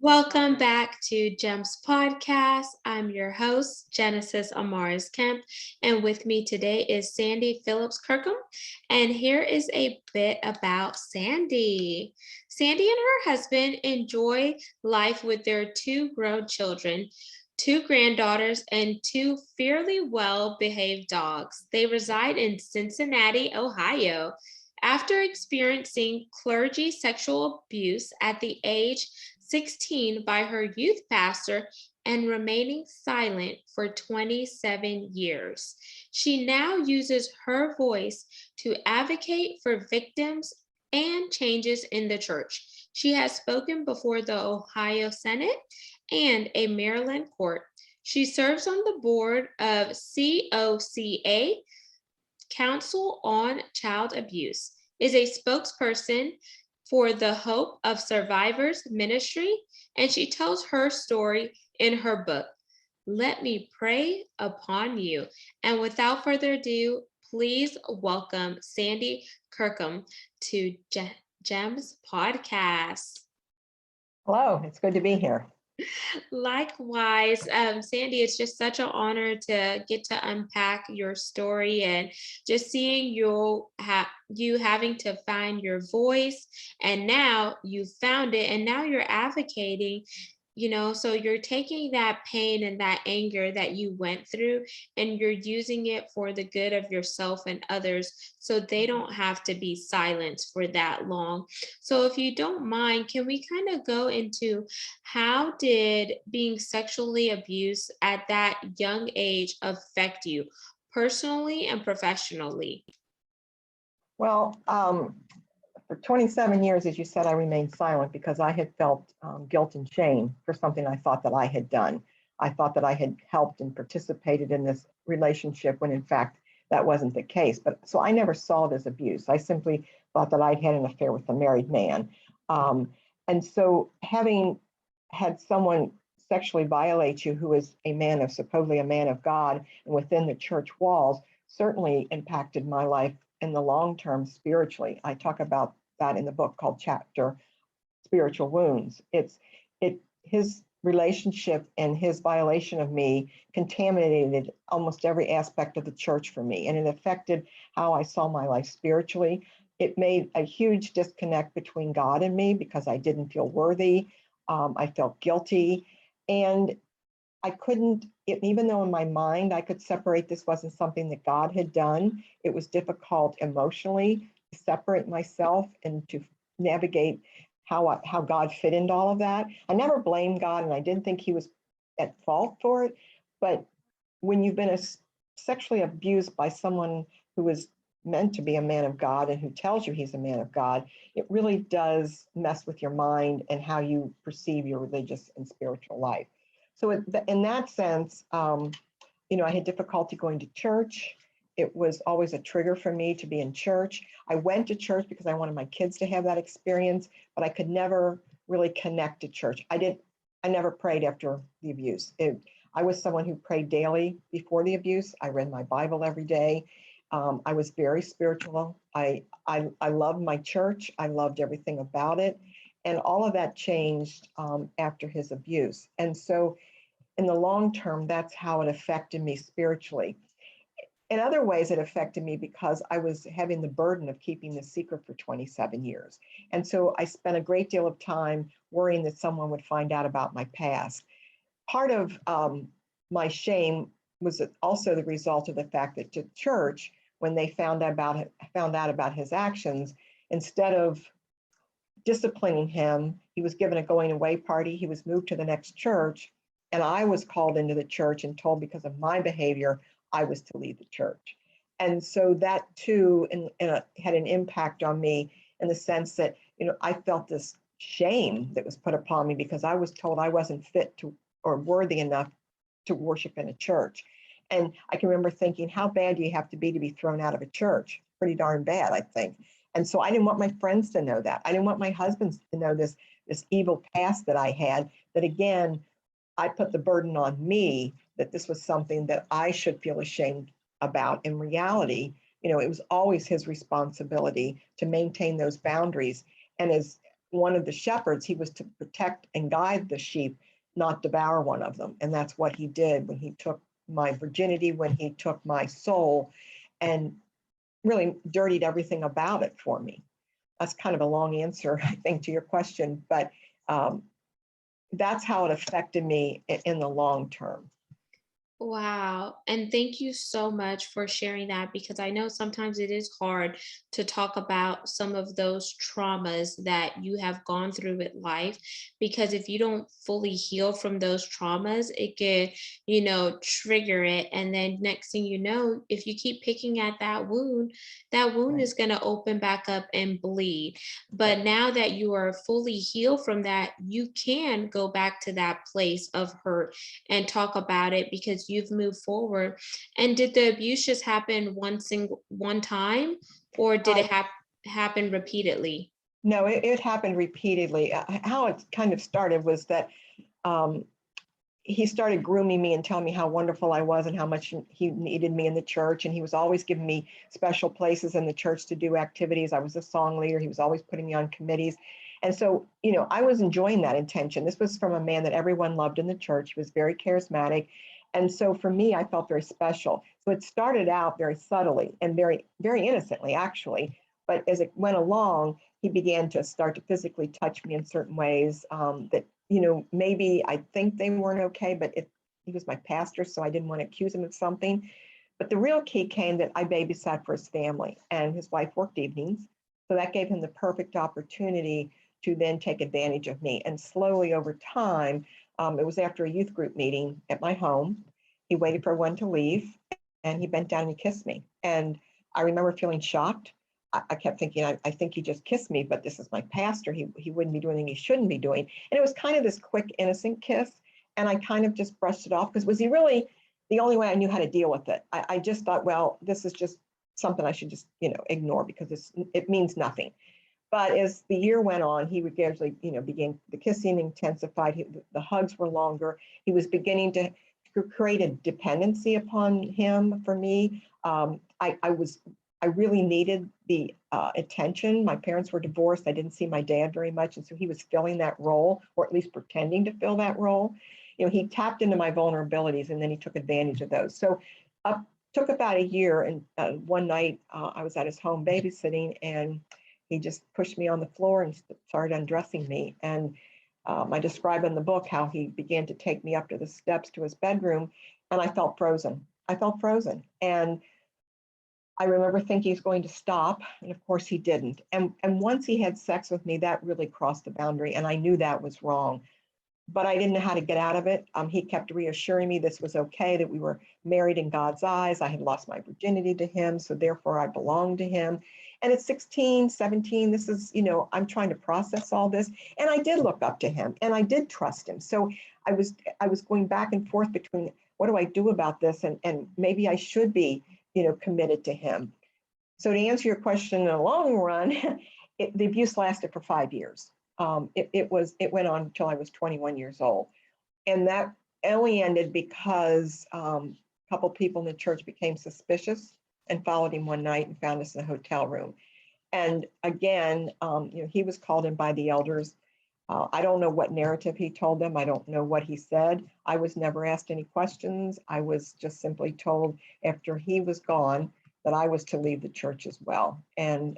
Welcome back to Gems Podcast. I'm your host, Genesis Amaris Kemp, and with me today is Sandy Phillips Kirkham. And here is a bit about Sandy. Sandy and her husband enjoy life with their two grown children, two granddaughters, and two fairly well-behaved dogs. They reside in Cincinnati, Ohio. After experiencing clergy sexual abuse at the age 16 by her youth pastor and remaining silent for 27 years. She now uses her voice to advocate for victims and changes in the church. She has spoken before the Ohio Senate and a Maryland court. She serves on the board of COCA Council on Child Abuse, is a spokesperson for the Hope of Survivors Ministry, and she tells her story in her book, Let Me Pray Upon You. And without further ado, please welcome Sandy Kirkham to Gems Podcast. Hello, it's good to be here. Likewise, Sandy, it's just such an honor to get to unpack your story and just seeing you having to find your voice, and now you found it, and now you're advocating. So you're taking that pain and that anger that you went through and you're using it for the good of yourself and others so they don't have to be silenced for that long. So if you don't mind, can we kind of go into how did being sexually abused at that young age affect you personally and professionally? Well, for 27 years, as you said, I remained silent because I had felt guilt and shame for something I thought that I had done. I thought that I had helped and participated in this relationship when in fact that wasn't the case. So I never saw it as abuse. I simply thought that I'd had an affair with a married man. And so having had someone sexually violate you who is supposedly a man of God and within the church walls certainly impacted my life in the long term spiritually. I talk about that in the book called Chapter Spiritual Wounds. His relationship and his violation of me contaminated almost every aspect of the church for me, and it affected how I saw my life spiritually. It made a huge disconnect between God and me because I didn't feel worthy. I felt guilty, and I couldn't, even though in my mind I could separate this wasn't something that God had done, it was difficult emotionally to separate myself and to navigate how God fit into all of that. I never blamed God, and I didn't think he was at fault for it. But when you've been sexually abused by someone who is meant to be a man of God and who tells you he's a man of God, it really does mess with your mind and how you perceive your religious and spiritual life. So in that sense, I had difficulty going to church. It was always a trigger for me to be in church. I went to church because I wanted my kids to have that experience, but I could never really connect to church. I never prayed after the abuse. I was someone who prayed daily before the abuse. I read my Bible every day. I was very spiritual. I loved my church. I loved everything about it. And all of that changed after his abuse. And so in the long term, that's how it affected me spiritually. In other ways, it affected me because I was having the burden of keeping this secret for 27 years. And so I spent a great deal of time worrying that someone would find out about my past. Part of my shame was also the result of the fact that the church, when they found out about his actions, instead of disciplining him, he was given a going away party. He was moved to the next church, and I was called into the church and told because of my behavior, I was to leave the church. And so that too had an impact on me in the sense that, I felt this shame that was put upon me because I was told I wasn't fit to or worthy enough to worship in a church. And I can remember thinking, how bad do you have to be thrown out of a church? Pretty darn bad, I think. And so I didn't want my friends to know that. I didn't want my husband to know this evil past that I had, that again, I put the burden on me that this was something that I should feel ashamed about. In reality, it was always his responsibility to maintain those boundaries. And as one of the shepherds. He was to protect and guide the sheep, not devour one of them. And that's what he did when he took my virginity, when he took my soul, and really dirtied everything about it for me. That's kind of a long answer, I think, to your question, but that's how it affected me in the long term. Wow. And thank you so much for sharing that, because I know sometimes it is hard to talk about some of those traumas that you have gone through with life, because if you don't fully heal from those traumas, it could, trigger it. And then next thing you know, if you keep picking at that wound Right. is going to open back up and bleed. But now that you are fully healed from that, you can go back to that place of hurt and talk about it because you've moved forward. And did the abuse just happen one time, or did it happen repeatedly? No, it happened repeatedly. How it kind of started was that he started grooming me and telling me how wonderful I was and how much he needed me in the church. And he was always giving me special places in the church to do activities. I was a song leader. He was always putting me on committees. And so, I was enjoying that attention. This was from a man that everyone loved in the church. He was very charismatic. And so for me, I felt very special. So it started out very subtly and very, very innocently, actually. But as it went along, he began to start to physically touch me in certain ways that, maybe I think they weren't okay, but he was my pastor, so I didn't want to accuse him of something. But the real key came that I babysat for his family, and his wife worked evenings. So that gave him the perfect opportunity to then take advantage of me. And slowly over time, it was after a youth group meeting at my home. He waited for everyone to leave, and he bent down and he kissed me. And I remember feeling shocked. I kept thinking, I think he just kissed me, but this is my pastor. He wouldn't be doing anything he shouldn't be doing. And it was kind of this quick, innocent kiss. And I kind of just brushed it off, because was he really the only way I knew how to deal with it? I just thought, well, this is just something I should just, ignore, because it means nothing. But as the year went on, he would gradually, begin, the kissing intensified, the hugs were longer. He was beginning to create a dependency upon him for me. I really needed the attention. My parents were divorced. I didn't see my dad very much. And so he was filling that role, or at least pretending to fill that role. He tapped into my vulnerabilities, and then he took advantage of those. So took about a year. And one night I was at his home babysitting, and he just pushed me on the floor and started undressing me. And I describe in the book how he began to take me up to the steps to his bedroom, and I felt frozen. And I remember thinking he's going to stop, and of course he didn't. And once he had sex with me, that really crossed the boundary, and I knew that was wrong. But I didn't know how to get out of it. He kept reassuring me this was okay, that we were married in God's eyes. I had lost my virginity to him, so therefore I belonged to him. And at 16, 17, this is, I'm trying to process all this. And I did look up to him, and I did trust him. So I was going back and forth between, what do I do about this? And maybe I should be, committed to him. So to answer your question, in the long run, the abuse lasted for 5 years. It went on until I was 21 years old. And that only ended because a couple people in the church became suspicious and followed him one night and found us in a hotel room. And again, he was called in by the elders. I don't know what narrative he told them. I don't know what he said. I was never asked any questions. I was just simply told after he was gone that I was to leave the church as well. And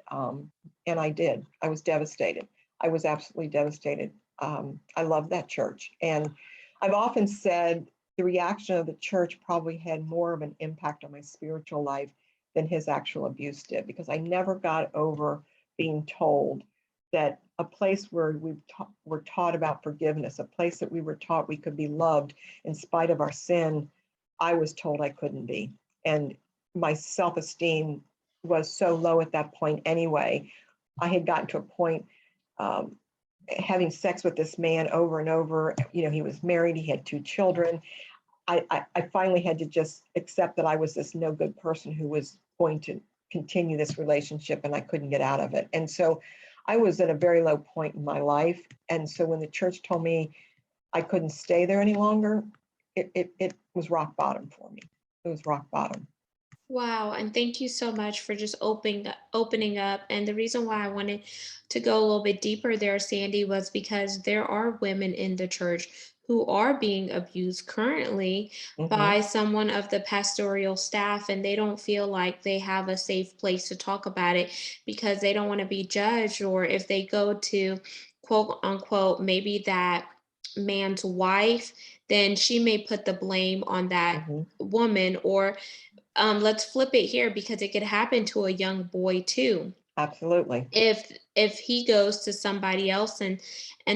I did. I was devastated. I was absolutely devastated. I love that church. And I've often said the reaction of the church probably had more of an impact on my spiritual life than his actual abuse did, because I never got over being told that a place where we're taught about forgiveness, a place that we were taught we could be loved in spite of our sin, I was told I couldn't be. And my self-esteem was so low at that point anyway. I had gotten to a point having sex with this man over and over. He was married, he had 2 children. I finally had to just accept that I was this no good person who was going to continue this relationship, and I couldn't get out of it. And so I was at a very low point in my life. And so when the church told me I couldn't stay there any longer, it was rock bottom for me. It was rock bottom. Wow, and thank you so much for just opening up. And the reason why I wanted to go a little bit deeper there, Sandy, was because there are women in the church who are being abused currently Hmm. by someone of the pastoral staff, and they don't feel like they have a safe place to talk about it because they don't want to be judged, or if they go to quote unquote maybe that man's wife, then she may put the blame on that Hmm. woman, or let's flip it here because it could happen to a young boy too. Absolutely. If he goes to somebody else and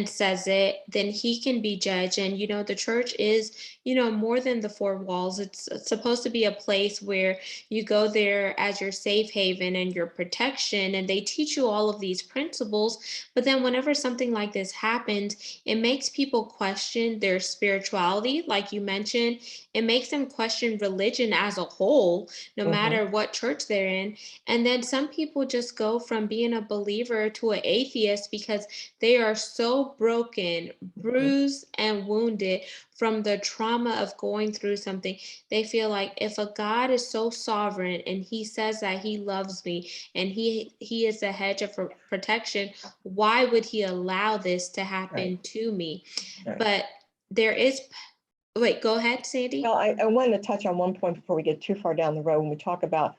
says it, then he can be judged. And the church is more than the four walls. It's supposed to be a place where you go there as your safe haven and your protection, and they teach you all of these principles. But then whenever something like this happens, it makes people question their spirituality, like you mentioned. It makes them question religion as a whole, no Hmm. matter what church they're in. And then some people just go from being a believer to an atheist because they are so broken, Hmm. bruised, and wounded from the trauma of going through something. They feel like if a God is so sovereign and he says that he loves me and he is a hedge of protection, why would he allow this to Right. happen to me? Right. But there is wait, go ahead, Well, Sandy. I wanted to touch on one point before we get too far down the road when we talk about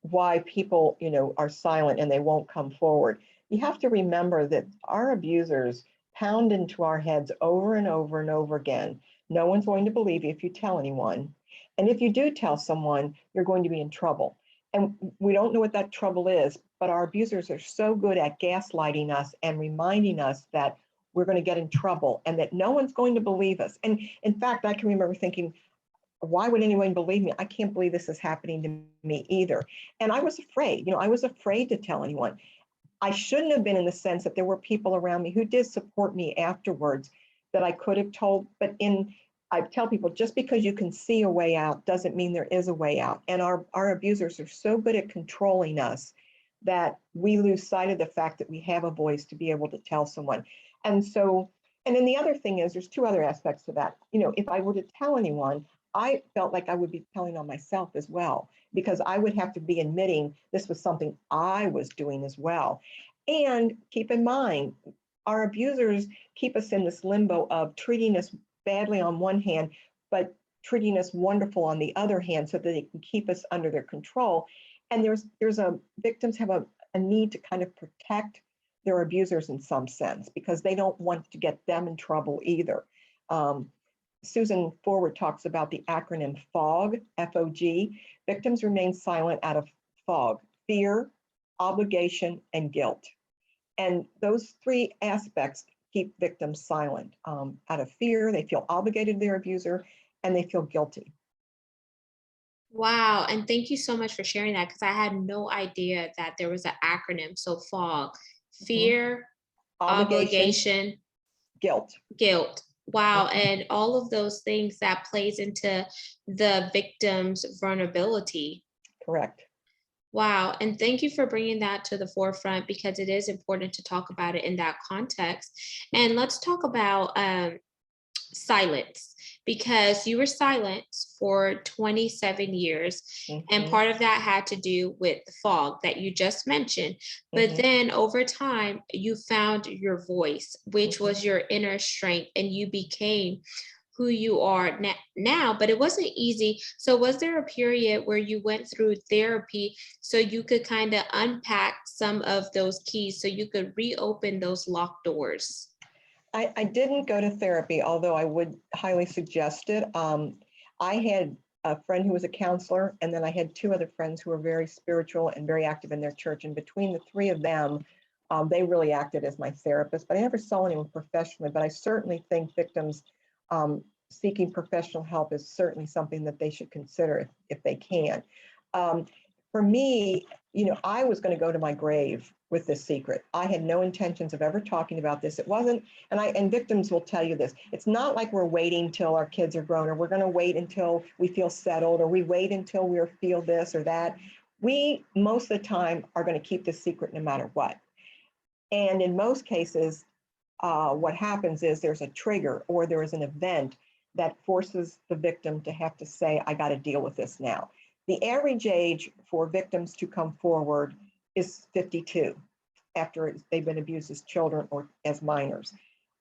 why people, are silent and they won't come forward. You have to remember that our abusers pound into our heads over and over and over again. No one's going to believe you if you tell anyone. And if you do tell someone, you're going to be in trouble. And we don't know what that trouble is, but our abusers are so good at gaslighting us and reminding us that we're going to get in trouble and that no one's going to believe us. And in fact, I can remember thinking, why would anyone believe me? I can't believe this is happening to me either. And I was afraid, I was afraid to tell anyone. I shouldn't have been, in the sense that there were people around me who did support me afterwards that I could have told. But I tell people, just because you can see a way out doesn't mean there is a way out. And our abusers are so good at controlling us that we lose sight of the fact that we have a voice to be able to tell someone. And so, and then the other thing is, there's two other aspects to that. If I were to tell anyone, I felt like I would be telling on myself as well, because I would have to be admitting this was something I was doing as well. And keep in mind, our abusers keep us in this limbo of treating us badly on one hand, but treating us wonderful on the other hand, so that they can keep us under their control. And there's a victims have a need to kind of protect their abusers in some sense, because they don't want to get them in trouble either. Um, Susan Forward talks about the acronym FOG, F-O-G. Victims remain silent out of FOG: fear, obligation, and guilt. And those three aspects keep victims silent. Out of fear, they feel obligated to their abuser, and they feel guilty. Wow, and thank you so much for sharing that because I had no idea that there was an acronym. So FOG, Mhm. fear, Obligation, obligation, guilt. guilt. Wow, Mhm. and all of those things that plays into the victim's vulnerability. Correct. Wow, and thank you for bringing that to the forefront because it is important to talk about it in that context. And let's talk about silence, because you were silent for 27 years, and Mhm. part of that had to do with the fog that you just mentioned. But Mhm. then over time you found your voice, which Mhm. was your inner strength, and you became who you are now. But it wasn't easy. So was there a period where you went through therapy so you could kind of unpack some of those keys so you could reopen those locked doors? I didn't go to therapy, although I would highly suggest it. I had a friend who was a counselor, and then I had two other friends who were very spiritual and very active in their church. And between the three of them, they really acted as my therapist. But I never saw anyone professionally. But I certainly think victims seeking professional help is certainly something that they should consider if they can. Um, for me, I was going to go to my grave with this secret. I had no intentions of ever talking about this. It wasn't, and victims will tell you this. It's not like we're waiting till our kids are grown, or we're going to wait until we feel settled, or we wait until we feel this or that. We, most of the time, are going to keep this secret no matter what. And in most cases, what happens is there's a trigger or there is an event that forces the victim to have to say, I got to deal with this now. The average age for victims to come forward is 52 after they've been abused as children or as minors.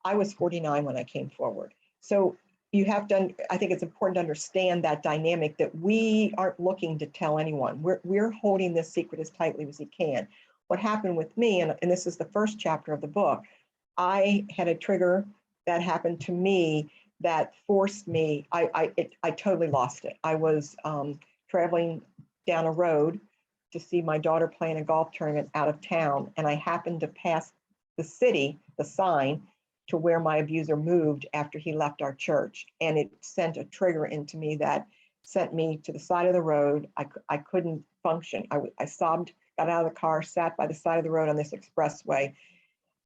I was 49 when I came forward. So you have to, I think it's important to understand that dynamic, that we aren't looking to tell anyone. We're holding this secret as tightly as we can. What happened with me, and this is the first chapter of the book, I had a trigger that happened to me that forced me, I totally lost it. I was traveling down a road to see my daughter play in a golf tournament out of town, and I happened to pass the city, the sign, to where my abuser moved after he left our church. And it sent a trigger into me that sent me to the side of the road. I couldn't function. I sobbed, got out of the car, sat by the side of the road on this expressway.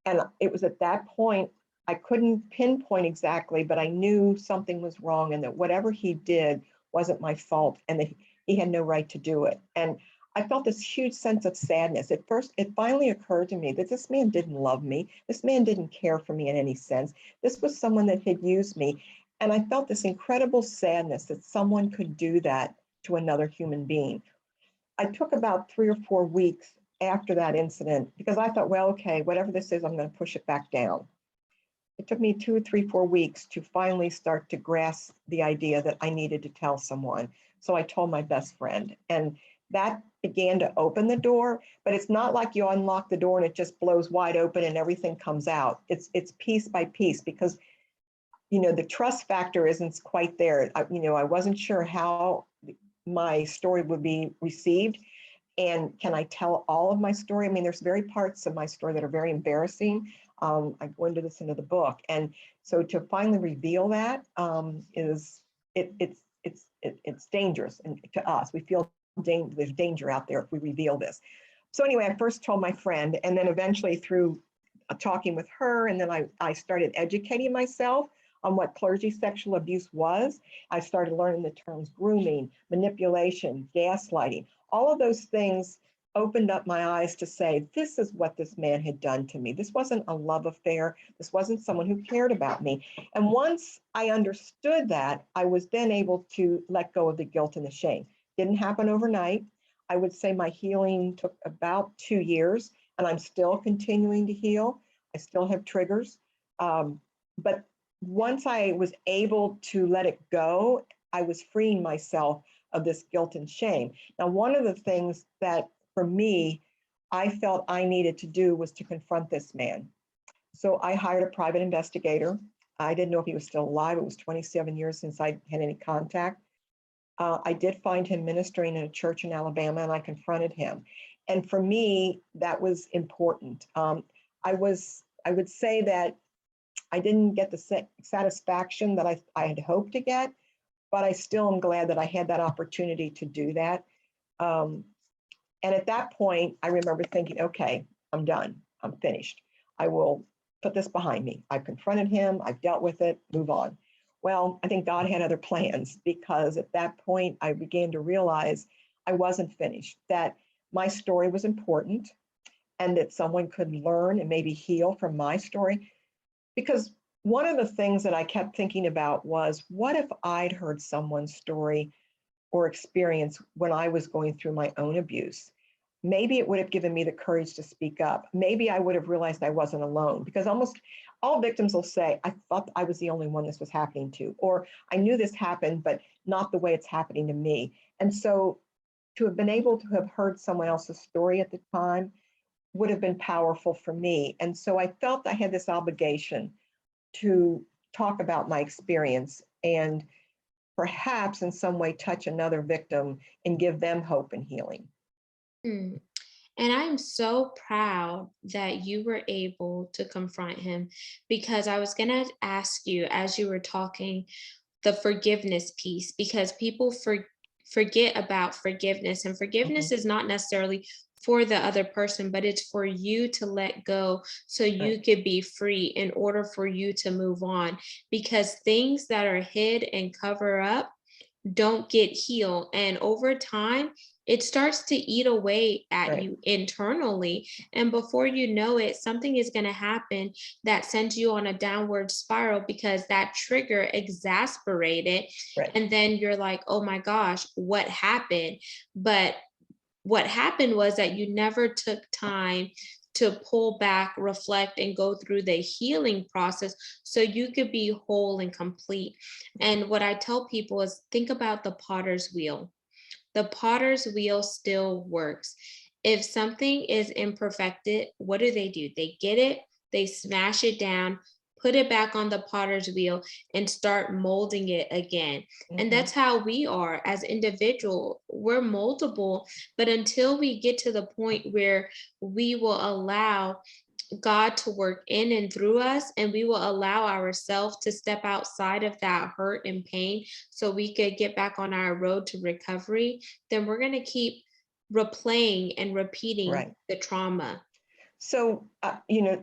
And it was at that point, I couldn't pinpoint exactly, but I knew something was wrong and that whatever he did wasn't my fault and that he had no right to do it. And I felt this huge sense of sadness. At first, it finally occurred to me that this man didn't love me. This man didn't care for me in any sense. This was someone that had used me. And I felt this incredible sadness that someone could do that to another human being. I took about 3 or 4 weeks after that incident because I thought, well, okay, whatever this is, I'm going to push it back down. It took me 2 or 3, 4 weeks to finally start to grasp the idea that I needed to tell someone. So I told my best friend, and that began to open the door, but it's not like you unlock the door and it just blows wide open and everything comes out. It's piece by piece because, the trust factor isn't quite there. I wasn't sure how my story would be received. And can I tell all of my story? I mean, there's very parts of my story that are very embarrassing. I go into this into the book. And so to finally reveal that it's dangerous to us. We feel there's danger out there if we reveal this. So anyway, I first told my friend, and then eventually through talking with her, and then I started educating myself on what clergy sexual abuse was. I started learning the terms grooming, manipulation, gaslighting. All of those things opened up my eyes to say, this is what this man had done to me. This wasn't a love affair. This wasn't someone who cared about me. And once I understood that, I was then able to let go of the guilt and the shame. Didn't happen overnight. I would say my healing took about 2 years, and I'm still continuing to heal. I still have triggers. But once I was able to let it go, I was freeing myself of this guilt and shame. Now, one of the things that for me, I felt I needed to do was to confront this man. So I hired a private investigator. I didn't know if he was still alive. It was 27 years since I had any contact. I did find him ministering in a church in Alabama, and I confronted him. And for me, that was important. I would say that I didn't get the satisfaction that I had hoped to get, but I still am glad that I had that opportunity to do that. And at that point, I remember thinking, okay, I'm done. I'm finished. I will put this behind me. I've confronted him. I've dealt with it. Move on. Well, I think God had other plans, because at that point, I began to realize I wasn't finished, that my story was important and that someone could learn and maybe heal from my story. Because one of the things that I kept thinking about was, what if I'd heard someone's story or experience when I was going through my own abuse? Maybe it would have given me the courage to speak up. Maybe I would have realized I wasn't alone, because almost all victims will say, I thought I was the only one this was happening to, or I knew this happened, but not the way it's happening to me. And so to have been able to have heard someone else's story at the time would have been powerful for me. And so I felt I had this obligation to talk about my experience and perhaps in some way touch another victim and give them hope and healing. Mm. And I'm so proud that you were able to confront him, because I was going to ask you as you were talking the forgiveness piece, because people forget about forgiveness, and forgiveness is not necessarily for the other person, but it's for you to let go so you Right. could be free in order for you to move on, because things that are hid and cover up don't get healed. And over time, it starts to eat away at Right. you internally. And before you know it, something is going to happen that sends you on a downward spiral because that trigger exasperated. Right. And then you're like, oh my gosh, what happened? But what happened was that you never took time to pull back, reflect, and go through the healing process so you could be whole and complete. And what I tell people is think about the potter's wheel. The potter's wheel still works. If something is imperfected, what do? They get it, they smash it down, put it back on the potter's wheel, and start molding it again. And Mhm. that's how we are as individual. We're moldable, but until we get to the point where we will allow God to work in and through us, and we will allow ourselves to step outside of that hurt and pain so we could get back on our road to recovery, then we're going to keep replaying and repeating Right. the trauma. So,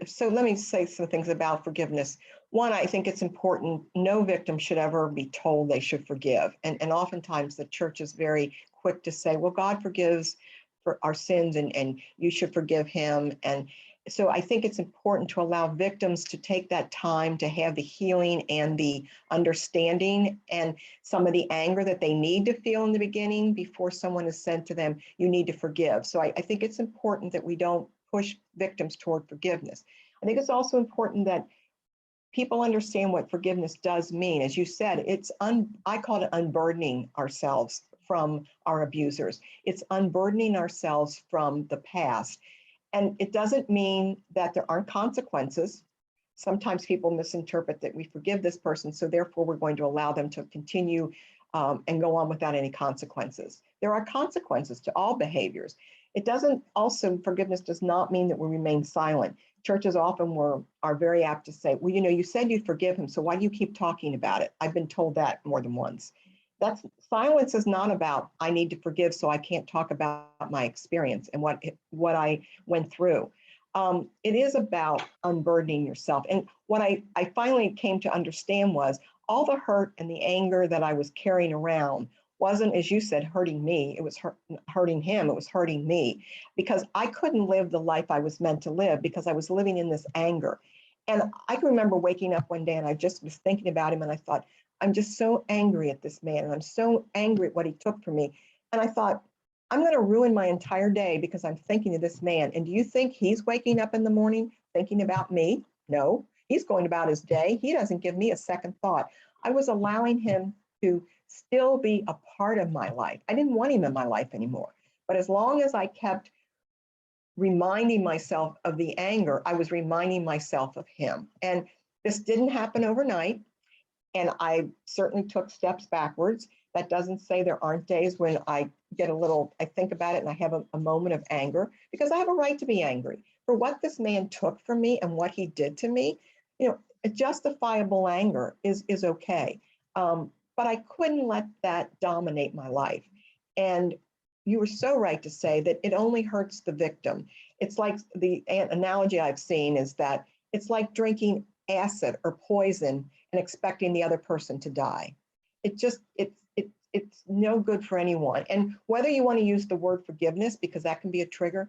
so let me say some things about forgiveness. One, I think it's important, no victim should ever be told they should forgive. And oftentimes the church is very quick to say, well, God forgives for our sins and you should forgive him. And so I think it's important to allow victims to take that time to have the healing and the understanding and some of the anger that they need to feel in the beginning before someone is said to them, you need to forgive. So I think it's important that we don't push victims toward forgiveness. I think it's also important that people understand what forgiveness does mean. As you said, I call it unburdening ourselves from our abusers. It's unburdening ourselves from the past. And it doesn't mean that there aren't consequences. Sometimes people misinterpret that we forgive this person, so therefore we're going to allow them to continue and go on without any consequences. There are consequences to all behaviors. It doesn't also, forgiveness does not mean that we remain silent. Churches often are very apt to say, well, you said you'd forgive him, so why do you keep talking about it? I've been told that more than once. Silence is not about, I need to forgive, so I can't talk about my experience and what I went through. It is about unburdening yourself. And what I finally came to understand was all the hurt and the anger that I was carrying around wasn't, as you said, hurting me. It was hurting him. It was hurting me because I couldn't live the life I was meant to live because I was living in this anger. And I can remember waking up one day and I just was thinking about him and I thought, I'm just so angry at this man and I'm so angry at what he took from me. And I thought, I'm going to ruin my entire day because I'm thinking of this man. And do you think he's waking up in the morning thinking about me? No, he's going about his day. He doesn't give me a second thought. I was allowing him to still be a part of my life. I didn't want him in my life anymore. But as long as I kept reminding myself of the anger, I was reminding myself of him. And this didn't happen overnight. And I certainly took steps backwards. That doesn't say there aren't days when I think about it and I have a moment of anger because I have a right to be angry for what this man took from me and what he did to me. A justifiable anger is okay. But I couldn't let that dominate my life. And you were so right to say that it only hurts the victim. It's like the analogy I've seen is that it's like drinking acid or poison and expecting the other person to die. It's no good for anyone. And whether you want to use the word forgiveness, because that can be a trigger,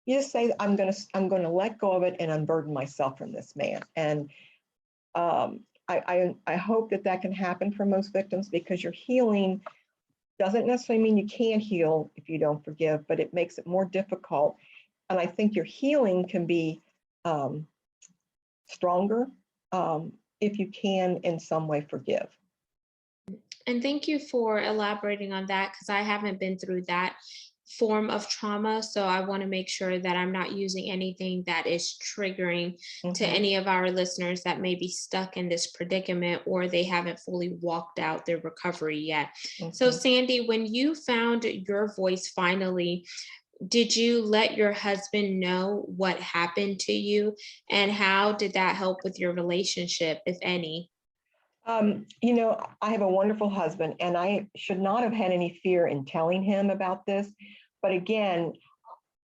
you just say, I'm going to let go of it and unburden myself from this man. And I hope that can happen for most victims because your healing doesn't necessarily mean you can't heal if you don't forgive, but it makes it more difficult. And I think your healing can be stronger if you can in some way forgive. And thank you for elaborating on that because I haven't been through that form of trauma. So I want to make sure that I'm not using anything that is triggering to Mhm. any of our listeners that may be stuck in this predicament or they haven't fully walked out their recovery yet. So, Mhm. Sandy, when you found your voice finally, did you let your husband know what happened to you? And how did that help with your relationship, if any? I have a wonderful husband, and I should not have had any fear in telling him about this. But again,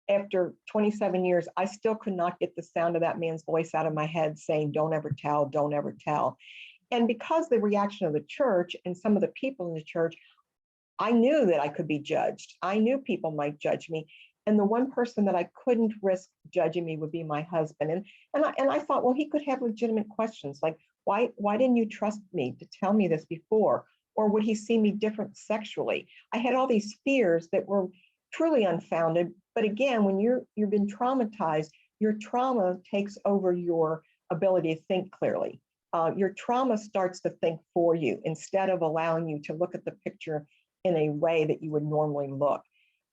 after 27 years, I still could not get the sound of that man's voice out of my head saying, don't ever tell, don't ever tell. And because the reaction of the church and some of the people in the church, I knew that I could be judged. I knew people might judge me. And the one person that I couldn't risk judging me would be my husband. And I thought, well, he could have legitimate questions like, why didn't you trust me to tell me this before? Or would he see me different sexually? I had all these fears that were truly unfounded. But again, when you've been traumatized, your trauma takes over your ability to think clearly. Your trauma starts to think for you instead of allowing you to look at the picture in a way that you would normally look.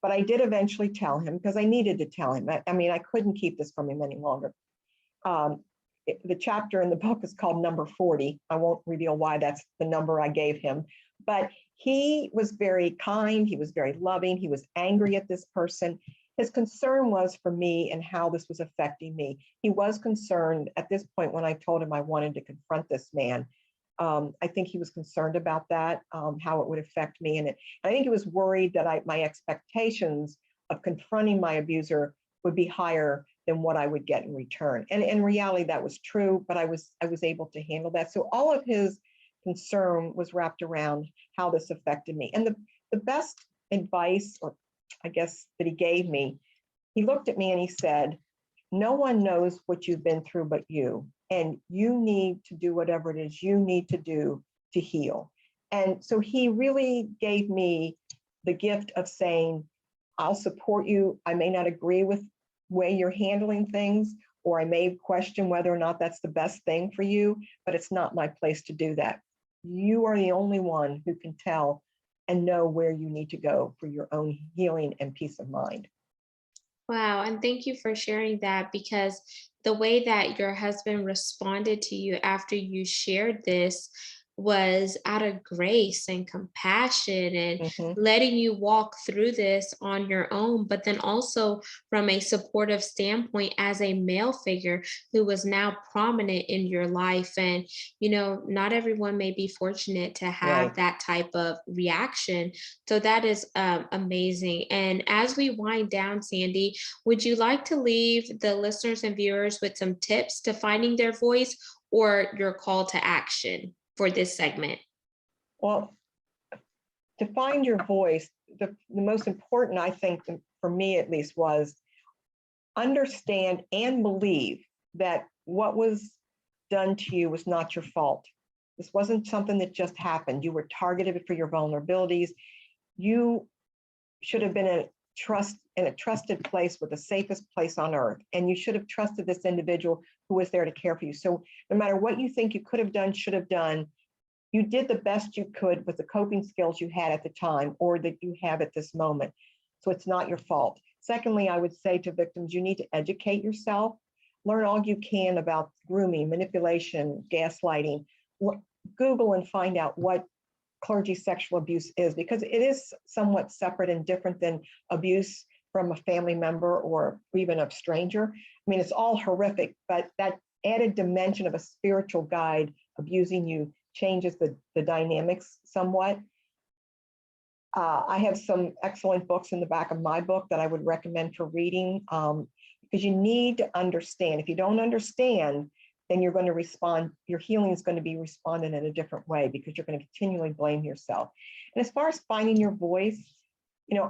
But I did eventually tell him because I needed to tell him. I mean, I couldn't keep this from him any longer. The chapter in the book is called Number 40. I won't reveal why that's the number I gave him, but he was very kind. He was very loving. He was angry at this person. His concern was for me and how this was affecting me. He was concerned at this point when I told him I wanted to confront this man. I think he was concerned about that, how it would affect me. And I think he was worried that my expectations of confronting my abuser would be higher than what I would get in return. And in reality, that was true, but I was able to handle that. So all of his concern was wrapped around how this affected me. And the best advice, or I guess, that he gave me, he looked at me and he said, no one knows what you've been through but you. And you need to do whatever it is you need to do to heal. And so he really gave me the gift of saying, I'll support you. I may not agree with the way you're handling things, or I may question whether or not that's the best thing for you, but it's not my place to do that. You are the only one who can tell and know where you need to go for your own healing and peace of mind. Wow, and thank you for sharing that, because the way that your husband responded to you after you shared this was out of grace and compassion and Mhm. letting you walk through this on your own, but then also from a supportive standpoint as a male figure who was now prominent in your life. And, not everyone may be fortunate to have Right. that type of reaction. So that is amazing. And as we wind down, Sandy, would you like to leave the listeners and viewers with some tips to finding their voice or your call to action for this segment? Well, to find your voice, the most important, I think, for me at least, was understand and believe that what was done to you was not your fault. This wasn't something that just happened. You were targeted for your vulnerabilities. You should have been in a trusted place with the safest place on earth. And you should have trusted this individual who was there to care for you. So no matter what you think you could have done, should have done, you did the best you could with the coping skills you had at the time or that you have at this moment. So it's not your fault. Secondly, I would say to victims, you need to educate yourself, learn all you can about grooming, manipulation, gaslighting. Google and find out what clergy sexual abuse is, because it is somewhat separate and different than abuse from a family member or even a stranger. I mean, it's all horrific, but that added dimension of a spiritual guide abusing you changes the dynamics somewhat. I have some excellent books in the back of my book that I would recommend for reading, because you need to understand. If you don't understand, then you're going to respond, your healing is going to be responded in a different way because you're going to continually blame yourself. And as far as finding your voice,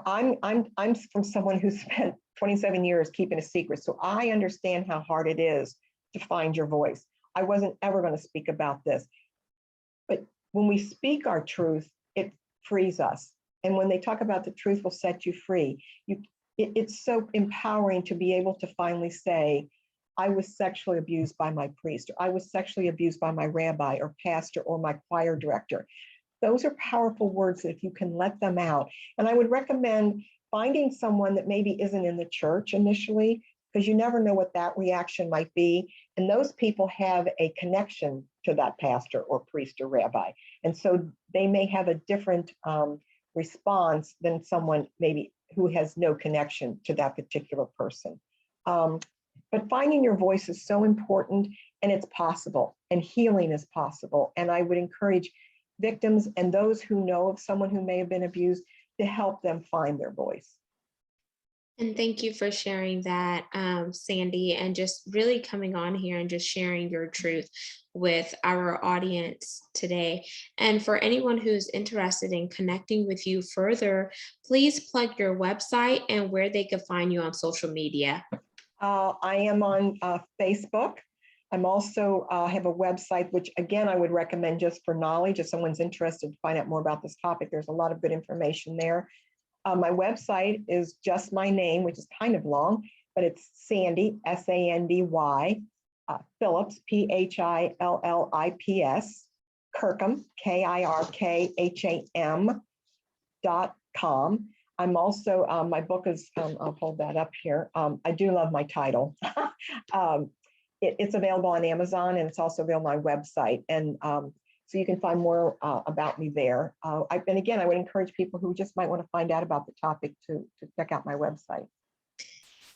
I'm from someone who spent 27 years keeping a secret. So I understand how hard it is to find your voice. I wasn't ever going to speak about this. But when we speak our truth, it frees us. And when they talk about the truth will set you free, it's so empowering to be able to finally say, I was sexually abused by my priest, or I was sexually abused by my rabbi or pastor or my choir director. Those are powerful words that if you can let them out. And I would recommend finding someone that maybe isn't in the church initially, because you never know what that reaction might be. And those people have a connection to that pastor or priest or rabbi. And so they may have a different response than someone maybe who has no connection to that particular person. But finding your voice is so important, and it's possible, and healing is possible. And I would encourage victims and those who know of someone who may have been abused to help them find their voice. And thank you for sharing that, Sandy, and just really coming on here and just sharing your truth with our audience today. And for anyone who's interested in connecting with you further, please plug your website and where they could find you on social media. I am on Facebook. I'm also have a website, which again, I would recommend just for knowledge. If someone's interested to find out more about this topic, there's a lot of good information there. My website is just my name, which is kind of long, but it's Sandy, S-A-N-D-Y, Phillips, Phillips, Kirkham, KIRKHAM.com. I'm also, my book is, I'll hold that up here. I do love my title. It's available on Amazon, and it's also available on my website. And so you can find more about me there. And again, I would encourage people who just might want to find out about the topic to check out my website.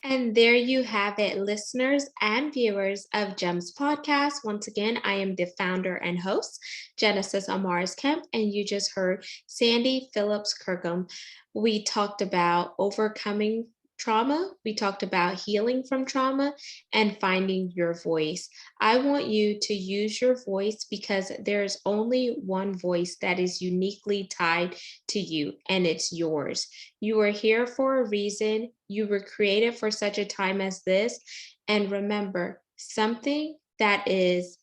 And there you have it, listeners and viewers of GEMS Podcast. Once again, I am the founder and host, Genesis Amaris Kemp, and you just heard Sandy Phillips Kirkham. We talked about overcoming trauma. We talked about healing from trauma and finding your voice. I want you to use your voice because there's only one voice that is uniquely tied to you, and it's yours. You are here for a reason. You were created for such a time as this. And remember, something that is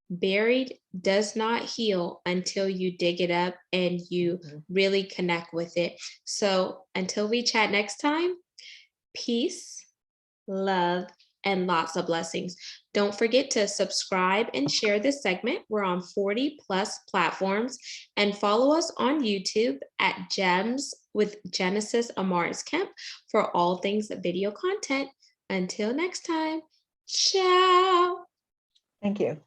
buried does not heal until you dig it up and you really connect with it. So until we chat next time, peace, love, and lots of blessings. Don't forget to subscribe and share this segment. We're on 40+ platforms, and follow us on YouTube at GEMS with Genesis Amaris Kemp for all things video content. Until next time, ciao. Thank you.